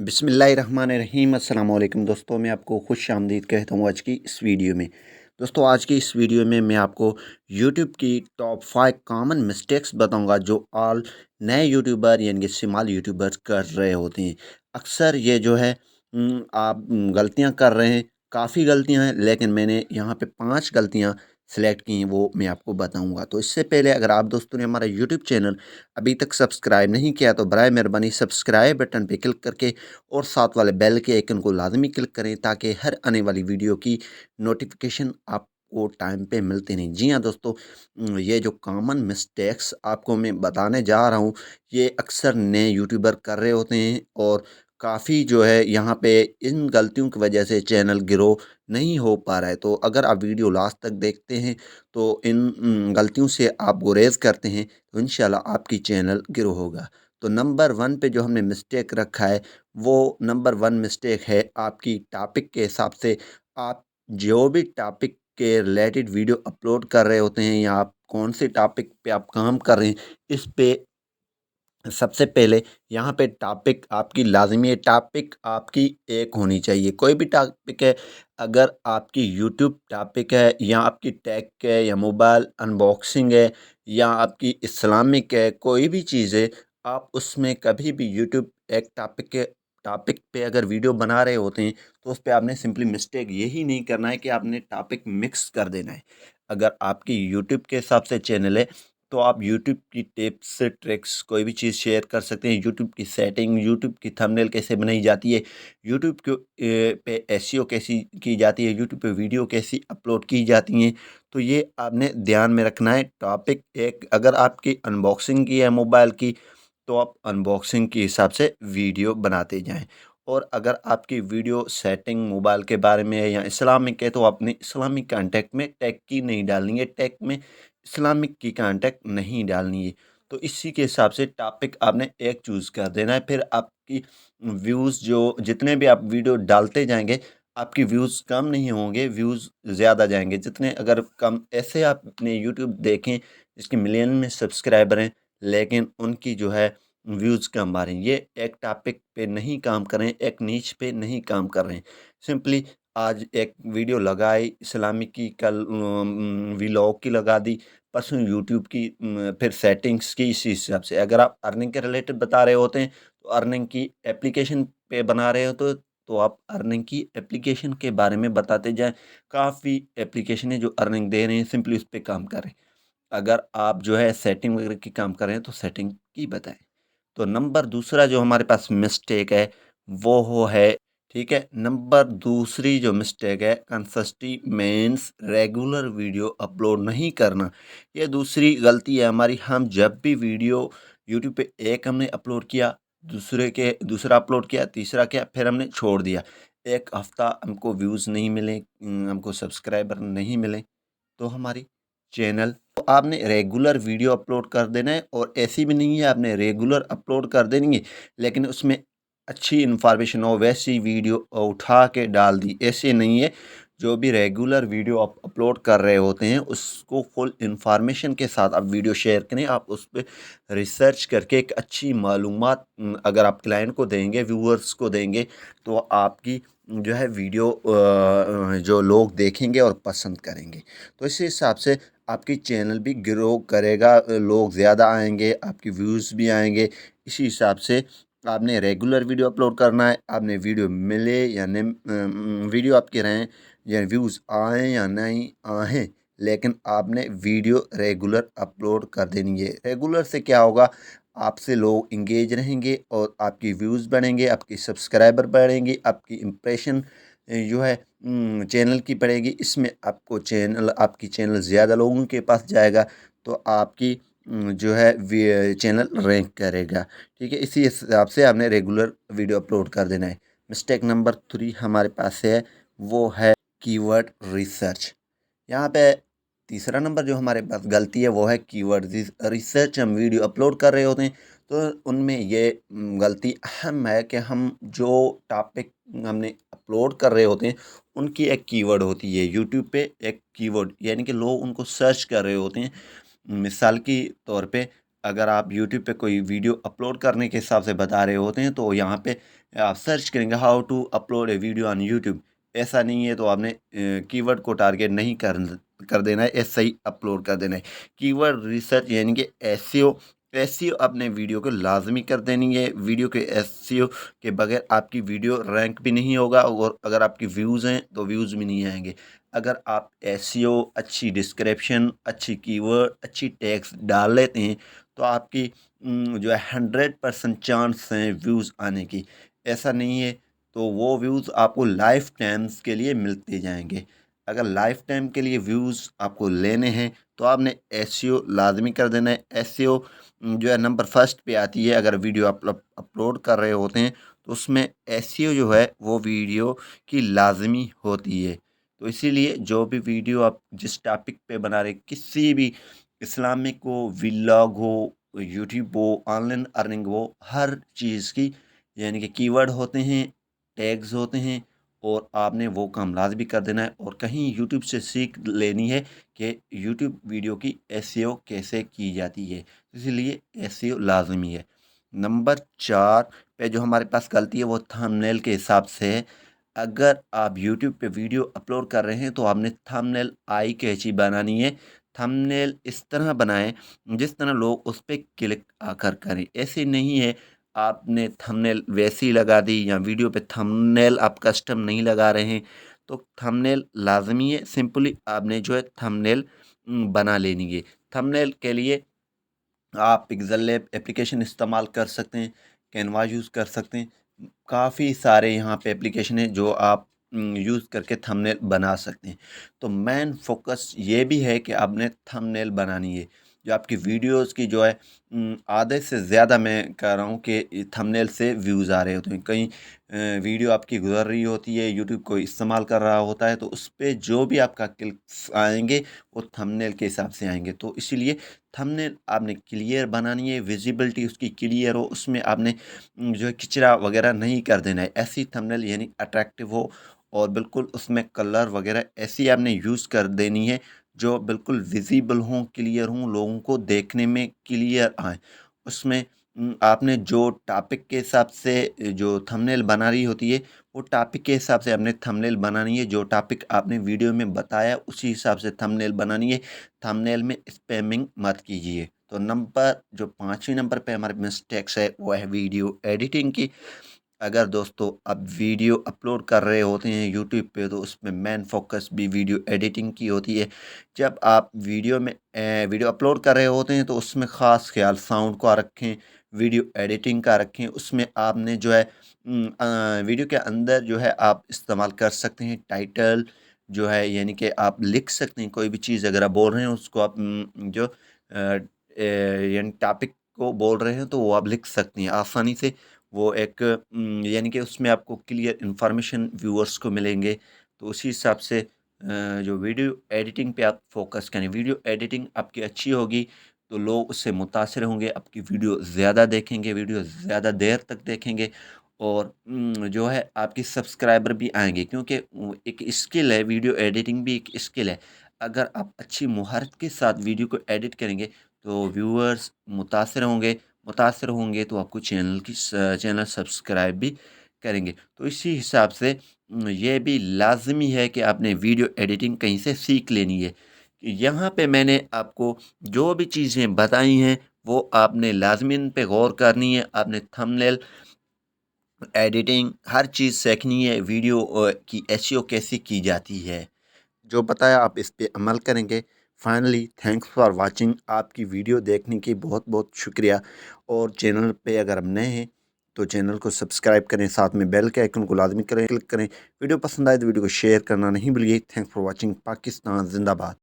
بسم اللہ الرحمن الرحیم۔ السلام علیکم دوستوں، میں آپ کو خوش آمدید کہتا ہوں آج کی اس ویڈیو میں۔ دوستوں آج کی اس ویڈیو میں آپ کو یوٹیوب کی ٹاپ 5 کامن مسٹیکس بتاؤں گا جو آل نئے یوٹیوبر یعنی کہ سمال یوٹیوبر کر رہے ہوتے ہیں۔ اکثر یہ جو ہے آپ غلطیاں کر رہے ہیں، کافی غلطیاں ہیں، لیکن میں نے یہاں پہ 5 غلطیاں سلیکٹ کی ہیں، وہ میں آپ کو بتاؤں گا۔ تو اس سے پہلے اگر آپ دوستوں نے ہمارا یوٹیوب چینل ابھی تک سبسکرائب نہیں کیا تو برائے مہربانی سبسکرائب بٹن پہ کلک کر کے اور ساتھ والے بیل کے آئکن کو لازمی کلک کریں تاکہ ہر آنے والی ویڈیو کی نوٹیفیکیشن آپ کو ٹائم پہ ملتے نہیں۔ جی ہاں دوستو، یہ جو کامن مسٹیکس آپ کو میں بتانے جا رہا ہوں یہ اکثر نئے یوٹیوبر کر رہے ہوتے ہیں، اور کافی جو ہے یہاں پہ ان غلطیوں کی وجہ سے چینل گرو نہیں ہو پا رہا ہے۔ تو اگر آپ ویڈیو لاسٹ تک دیکھتے ہیں تو ان غلطیوں سے آپ گریز کرتے ہیں تو انشاءاللہ آپ کی چینل گرو ہوگا۔ تو نمبر 1 پہ جو ہم نے مسٹیک رکھا ہے وہ نمبر 1 مسٹیک ہے آپ کی ٹاپک کے حساب سے۔ آپ جو بھی ٹاپک کے ریلیٹڈ ویڈیو اپلوڈ کر رہے ہوتے ہیں یا آپ کون سے ٹاپک پہ آپ کام کر رہے ہیں، اس پہ سب سے پہلے یہاں پہ ٹاپک آپ کی لازمی ہے۔ ٹاپک آپ کی ایک ہونی چاہیے، کوئی بھی ٹاپک ہے، اگر آپ کی یوٹیوب ٹاپک ہے یا آپ کی ٹیک ہے یا موبائل انباکسنگ ہے یا آپ کی اسلامک ہے، کوئی بھی چیز ہے، آپ اس میں کبھی بھی یوٹیوب ایک ٹاپک پہ اگر ویڈیو بنا رہے ہوتے ہیں تو اس پہ آپ نے سمپلی مسٹیک یہی نہیں کرنا ہے کہ آپ نے ٹاپک مکس کر دینا ہے۔ اگر آپ کی یوٹیوب کے حساب سے چینل ہے تو آپ یوٹیوب کی ٹپس ٹرکس کوئی بھی چیز شیئر کر سکتے ہیں۔ یوٹیوب کی سیٹنگ، یوٹیوب کی تھمبنیل کیسے بنائی جاتی ہے، یوٹیوب پہ ایسیو کیسی کی جاتی ہے، یوٹیوب پہ ویڈیو کیسی اپلوڈ کی جاتی ہیں، تو یہ آپ نے دھیان میں رکھنا ہے۔ ٹاپک ایک اگر آپ کی انباکسنگ کی ہے موبائل کی تو آپ انباکسنگ کے حساب سے ویڈیو بناتے جائیں، اور اگر آپ کی ویڈیو سیٹنگ موبائل کے بارے میں ہے یا اسلامک ہے تو اپنے اسلامک کانٹیکٹ میں ٹیک کی نہیں ڈالنی ہے، ٹیک میں اسلامک کی کانٹیکٹ نہیں ڈالنی ہے۔ تو اسی کے حساب سے ٹاپک آپ نے ایک چوز کر دینا ہے، پھر آپ کی ویوز جو جتنے بھی آپ ویڈیو ڈالتے جائیں گے آپ کی ویوز کم نہیں ہوں گے، ویوز زیادہ جائیں گے۔ جتنے اگر کم ایسے آپ اپنے یوٹیوب دیکھیں جس کے ملین میں سبسکرائبر ہیں لیکن ان کی جو ہے ویوز کم آ رہے ہیں، یہ ایک ٹاپک پہ نہیں کام کر رہے ہیں، ایک نیچ پہ نہیں کام کر رہے ہیں۔ سمپلی آج ایک ویڈیو لگائی اسلامک کی، کل ویلاگ کی لگا دی، پرسوں یوٹیوب کی، پھر سیٹنگز کی۔ اسی حساب سے اگر آپ ارننگ کے ریلیٹڈ بتا رہے ہوتے ہیں تو ارننگ کی اپلیکیشن پہ بنا رہے ہو تو آپ ارننگ کی اپلیکیشن کے بارے میں بتاتے جائیں۔ کافی اپلیکیشن ہیں جو ارننگ دے رہے ہیں، سمپلی اس پہ کام کریں۔ اگر آپ جو ہے سیٹنگ وغیرہ کی کام کر رہے ہیں تو سیٹنگ کی بتائیں۔ تو نمبر دوسرا جو ہمارے پاس مسٹیک ہے وہ ہے، ٹھیک ہے، نمبر دوسری جو مسٹیک ہے کنسسٹی مینس ریگولر ویڈیو اپلوڈ نہیں کرنا۔ یہ دوسری غلطی ہے ہماری۔ ہم جب بھی ویڈیو یوٹیوب پہ ایک ہم نے اپلوڈ کیا، دوسرا اپلوڈ کیا، تیسرا کیا، پھر ہم نے چھوڑ دیا، ایک ہفتہ ہم کو ویوز نہیں ملے، ہم کو سبسکرائبر نہیں ملے، تو ہماری چینل تو آپ نے ریگولر ویڈیو اپلوڈ کر دینا ہے۔ اور ایسی بھی نہیں ہے آپ نے ریگولر اپلوڈ کر دینی ہے لیکن اس میں اچھی انفارمیشن ہو، ویسی ویڈیو اٹھا کے ڈال دی، ایسے نہیں ہے۔ جو بھی ریگولر ویڈیو آپ اپلوڈ کر رہے ہوتے ہیں اس کو فل انفارمیشن کے ساتھ آپ ویڈیو شیئر کریں۔ آپ اس پہ ریسرچ کر کے ایک اچھی معلومات اگر آپ کلائنٹ کو دیں گے، ویورز کو دیں گے، تو آپ کی جو ہے ویڈیو جو لوگ دیکھیں گے اور پسند کریں گے، تو اسی حساب سے آپ کی چینل بھی گرو کرے گا، لوگ زیادہ آئیں گے، آپ کی ویوز بھی آئیں گے۔ اسی حساب سے آپ نے ریگولر ویڈیو اپلوڈ کرنا ہے۔ آپ نے ویڈیو ملے یا نہیں، ویڈیو آپ کے رہیں یا ویوز آئیں یا نہیں آئیں، لیکن آپ نے ویڈیو ریگولر اپلوڈ کر دینی ہے۔ ریگولر سے کیا ہوگا، آپ سے لوگ انگیج رہیں گے اور آپ کی ویوز بڑھیں گے، آپ کی سبسکرائبر بڑھیں گی، آپ کی امپریشن جو ہے چینل کی پڑے گی۔ اس میں آپ کی چینل زیادہ لوگوں کے پاس جائے گا تو آپ کی جو ہے چینل رینک کرے گا، ٹھیک ہے۔ اسی حساب سے آپ نے ریگولر ویڈیو اپلوڈ کر دینا ہے۔ مسٹیک نمبر 3 ہمارے پاس ہے وہ ہے کی ورڈ ریسرچ۔ یہاں پہ تیسرا نمبر جو ہمارے پاس غلطی ہے وہ ہے کی ورڈ ریسرچ۔ ہم ویڈیو اپلوڈ کر رہے ہوتے ہیں تو ان میں یہ غلطی اہم ہے کہ ہم جو ٹاپک ہم نے اپلوڈ کر رہے ہوتے ہیں ان کی ایک کی ورڈ ہوتی ہے یوٹیوب پہ، ایک کی ورڈ یعنی کہ لوگ ان کو سرچ کر رہے ہوتے ہیں۔ مثال کی طور پہ اگر آپ یوٹیوب پہ کوئی ویڈیو اپلوڈ کرنے کے حساب سے بتا رہے ہوتے ہیں تو یہاں پہ آپ سرچ کریں گے how to upload a video on YouTube, ایسا نہیں ہے تو آپ نے کی ورڈ کو ٹارگیٹ نہیں کر دینا ہے، ایسا ہی اپلوڈ کر دینا ہے۔ کی ورڈ ریسرچ یعنی کہ ایس ای او اپنے ویڈیو کو لازمی کر دینی ہے۔ ویڈیو کے ایس ای او کے بغیر آپ کی ویڈیو رینک بھی نہیں ہوگا، اور اگر آپ کی ویوز ہیں تو ویوز بھی نہیں آئیں گے۔ اگر آپ ایس ای او، اچھی ڈسکرپشن، اچھی کی ورڈ، اچھی ٹیکس ڈال لیتے ہیں تو آپ کی جو ہے 100% چانس ہیں ویوز آنے کی۔ ایسا نہیں ہے تو وہ ویوز آپ کو لائف ٹائمز کے لیے ملتے جائیں گے۔ اگر لائف ٹائم کے لیے ویوز آپ کو لینے ہیں تو آپ نے ایس ای او لازمی کر دینا ہے۔ ایس ای او جو ہے نمبر فرسٹ پہ آتی ہے اگر ویڈیو اپلوڈ کر رہے ہوتے ہیں تو اس میں ایس ای او جو ہے وہ ویڈیو کی لازمی ہوتی ہے۔ تو اسی لیے جو بھی ویڈیو آپ جس ٹاپک پہ بنا رہے، کسی بھی اسلامک ہو، ولاگ ہو، یوٹیوب ہو، آن لائن ارننگ ہو، ہر چیز کی یعنی کہ کی ورڈ ہوتے ہیں، ٹیگز ہوتے ہیں، اور آپ نے وہ کام لازمی کر دینا ہے، اور کہیں یوٹیوب سے سیکھ لینی ہے کہ یوٹیوب ویڈیو کی ایس ای او کیسے کی جاتی ہے، اسی لیے ایس ای او لازمی ہے۔ نمبر 4 پہ جو ہمارے پاس غلطی ہے وہ تھمبنیل کے حساب سے ہے۔ اگر آپ یوٹیوب پہ ویڈیو اپلوڈ کر رہے ہیں تو آپ نے تھمبنیل آئی کیچی بنانی ہے۔ تھمبنیل اس طرح بنائیں جس طرح لوگ اس پہ کلک آ کر کریں، ایسے نہیں ہے آپ نے تھمبنیل ویسی لگا دی یا ویڈیو پہ تھمبنیل آپ کسٹم نہیں لگا رہے ہیں تو تھمبنیل لازمی ہے۔ سمپلی آپ نے جو ہے تھمبنیل بنا لینی ہے۔ تھمبنیل کے لیے آپ پکسل لیب اپلیکیشن استعمال کر سکتے ہیں، کینوا یوز کر سکتے ہیں، کافی سارے یہاں پہ اپلیکیشن ہیں جو آپ یوز کر کے تھمبنیل بنا سکتے ہیں۔ تو مین فوکس یہ بھی ہے کہ آپ نے تھمبنیل بنانی ہے۔ جو آپ کی ویڈیوز کی جو ہے آدھے سے زیادہ میں کہہ رہا ہوں کہ تھمبنیل سے ویوز آ رہے ہوتے ہیں۔ کہیں ویڈیو آپ کی گزر رہی ہوتی ہے، یوٹیوب کو استعمال کر رہا ہوتا ہے تو اس پہ جو بھی آپ کا کلکس آئیں گے وہ تھمبنیل کے حساب سے آئیں گے۔ تو اسی لیے تھمبنیل آپ نے کلیئر بنانی ہے، ویزیبلٹی اس کی کلیئر ہو، اس میں آپ نے جو ہے کچرا وغیرہ نہیں کر دینا ہے۔ ایسی تھمبنیل یعنی اٹریکٹیو ہو اور بالکل اس میں کلر وغیرہ ایسی آپ نے یوز کر دینی ہے جو بالکل ویزیبل ہوں، کلیئر ہوں، لوگوں کو دیکھنے میں کلیئر آئیں۔ اس میں آپ نے جو ٹاپک کے حساب سے جو تھمبنیل بنا رہی ہوتی ہے وہ ٹاپک کے حساب سے آپ نے تھمبنیل بنانی ہے۔ جو ٹاپک آپ نے ویڈیو میں بتایا اسی حساب سے تھمبنیل بنانی ہے۔ تھمبنیل میں اسپیمنگ مت کیجیے۔ تو جو 5ویں نمبر پہ ہمارے مسٹیکس ہے وہ ہے ویڈیو ایڈیٹنگ کی۔ اگر دوستو آپ ویڈیو اپلوڈ کر رہے ہوتے ہیں یوٹیوب پہ تو اس میں مین فوکس بھی ویڈیو ایڈیٹنگ کی ہوتی ہے۔ جب آپ ویڈیو اپلوڈ کر رہے ہوتے ہیں تو اس میں خاص خیال ساؤنڈ کا رکھیں، ویڈیو ایڈیٹنگ کا رکھیں۔ اس میں آپ نے جو ہے ویڈیو کے اندر جو ہے آپ استعمال کر سکتے ہیں ٹائٹل جو ہے، یعنی کہ آپ لکھ سکتے ہیں کوئی بھی چیز اگر آپ بول رہے ہیں اس کو آپ جو یعنی ٹاپک کو بول رہے ہیں تو وہ آپ لکھ سکتے ہیں آسانی سے۔ وہ ایک یعنی کہ اس میں آپ کو کلیئر انفارمیشن ویورز کو ملیں گے۔ تو اسی حساب سے جو ویڈیو ایڈیٹنگ پہ آپ فوکس کریں، ویڈیو ایڈیٹنگ آپ کی اچھی ہوگی تو لوگ اس سے متاثر ہوں گے، آپ کی ویڈیو زیادہ دیکھیں گے، ویڈیو زیادہ دیر تک دیکھیں گے، اور جو ہے آپ کی سبسکرائبر بھی آئیں گے، کیونکہ ایک اسکل ہے، ویڈیو ایڈیٹنگ بھی ایک اسکل ہے۔ اگر آپ اچھی مہارت کے ساتھ ویڈیو کو ایڈٹ کریں گے تو ویورز متاثر ہوں گے تو آپ کو چینل سبسکرائب بھی کریں گے۔ تو اسی حساب سے یہ بھی لازمی ہے کہ آپ نے ویڈیو ایڈیٹنگ کہیں سے سیکھ لینی ہے۔ یہاں پہ میں نے آپ کو جو بھی چیزیں بتائی ہیں وہ آپ نے لازمی ان پہ غور کرنی ہے۔ آپ نے تھمبنیل، ایڈیٹنگ، ہر چیز سیکھنی ہے، ویڈیو کی ایس ای او کیسے کی جاتی ہے جو بتایا آپ اس پہ عمل کریں گے۔ فائنلی تھینکس فار واچنگ، آپ کی ویڈیو دیکھنے کی بہت بہت شکریہ، اور چینل پہ اگر ہم نئے ہیں تو چینل کو سبسکرائب کریں، ساتھ میں بیل کے آئیکن کو لازمی کریں، کلک کریں۔ ویڈیو پسند آئے تو ویڈیو کو شیئر کرنا نہیں بھولیے۔ Thanks for watching. پاکستان زندہ باد۔